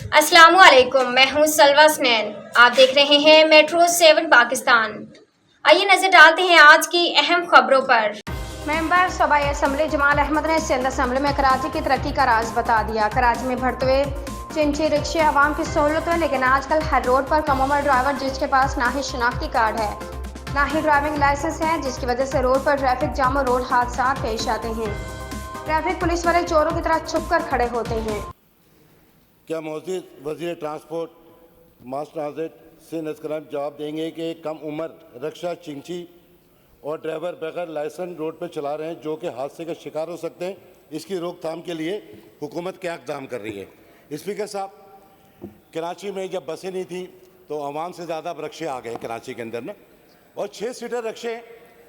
अस्सलामुअलैकुम, मैं हूं सलवा स्नैन। आप देख रहे हैं मेट्रो 7 पाकिस्तान। आइए नजर डालते हैं आज की अहम खबरों पर। मेंबर सूबाई असम्बली जमाल अहमद ने सिंध असम्बली में कराची की तरक्की का राज बता दिया। कराची में बढ़ते हुए चिंची रिक्शे आवाम की सहूलत है, लेकिन आजकल हर रोड पर कम उम्र ड्राइवर जिसके पास ना ही शनाख्ती कार्ड है ना ही ड्राइविंग लाइसेंस है, जिसकी वजह से रोड पर ट्रैफिक जाम और रोड हादसा पेश आते हैं। ट्रैफिक पुलिस वाले चोरों की तरह छुप कर खड़े होते हैं। क्या मौजूद वज़ीर ट्रांसपोर्ट मास ट्रांजिट सिंध असकराम जवाब देंगे कि कम उम्र रिक्शा चिंची और ड्राइवर बगैर लाइसेंस रोड पर चला रहे हैं जो कि हादसे का शिकार हो सकते हैं? इसकी रोकथाम के लिए हुकूमत क्या इक़दाम कर रही है? स्पीकर साहब, कराची में जब बसें नहीं थी तो आवाम से ज़्यादा रिक्शे आ गए कराची के अंदर ना, और 6 सीटर रिक्शे,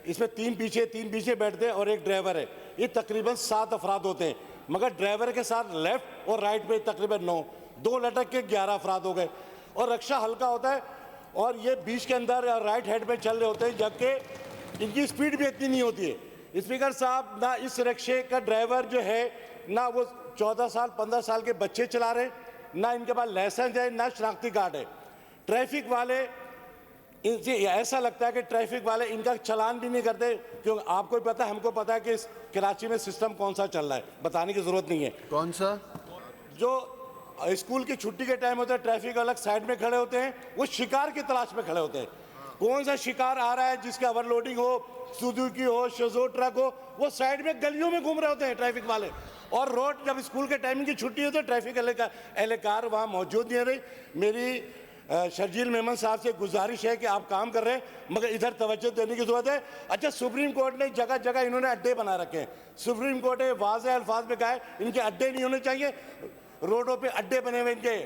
इसमें तीन पीछे बैठते हैं और एक ड्राइवर है। ये तकरीबन 7 अफराद होते हैं, मगर ड्राइवर के साथ लेफ्ट और राइट पे तकरीबन 9, 2 लटक के 11 अफराद हो गए। और रिक्शा हल्का होता है और ये बीच के अंदर या राइट हैंड में चल रहे होते हैं, जबकि इनकी स्पीड भी इतनी नहीं होती है। स्पीकर साहब, ना इस रिक्शे का ड्राइवर जो है, ना वो 14 साल 15 साल के बच्चे चला रहे, ना इनके पास लाइसेंस है, ना शनाख्ती कार्ड है। ट्रैफिक वाले, इनसे ऐसा लगता है कि ट्रैफिक वाले इनका चलान भी नहीं करते, क्योंकि आपको भी पता है, हमको पता है कि इस कराची में सिस्टम कौन सा चल रहा है, बताने की ज़रूरत नहीं है। कौन सा? जो स्कूल की छुट्टी के टाइम होता है, ट्रैफिक अलग साइड में खड़े होते हैं, वो शिकार की तलाश में खड़े होते हैं। कौन सा शिकार आ रहा है जिसका ओवरलोडिंग हो, सुजुकी हो, शेजो ट्रक हो, वो साइड में गलियों में घूम रहे होते हैं ट्रैफिक वाले। और रोड जब स्कूल के टाइमिंग की छुट्टी होती है, ट्रैफिक एहलकार वहाँ मौजूद नहीं रही। मेरी शर्जील मेमन साहब से गुजारिश है कि आप काम कर रहे हैं, मगर इधर तवज्जो देने की जरूरत है। अच्छा, सुप्रीम कोर्ट ने जगह जगह इन्होंने अड्डे बना रखे हैं। सुप्रीम कोर्ट ने वाज़ेह अल्फाज में कहा है इनके अड्डे नहीं होने चाहिए, रोडों पे अड्डे बने हुए, इनके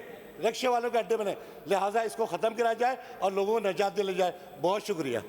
रिक्शे वालों के अड्डे बने, लिहाजा इसको ख़त्म किया जाए और लोगों को निजात दिलाई जाए। बहुत शुक्रिया।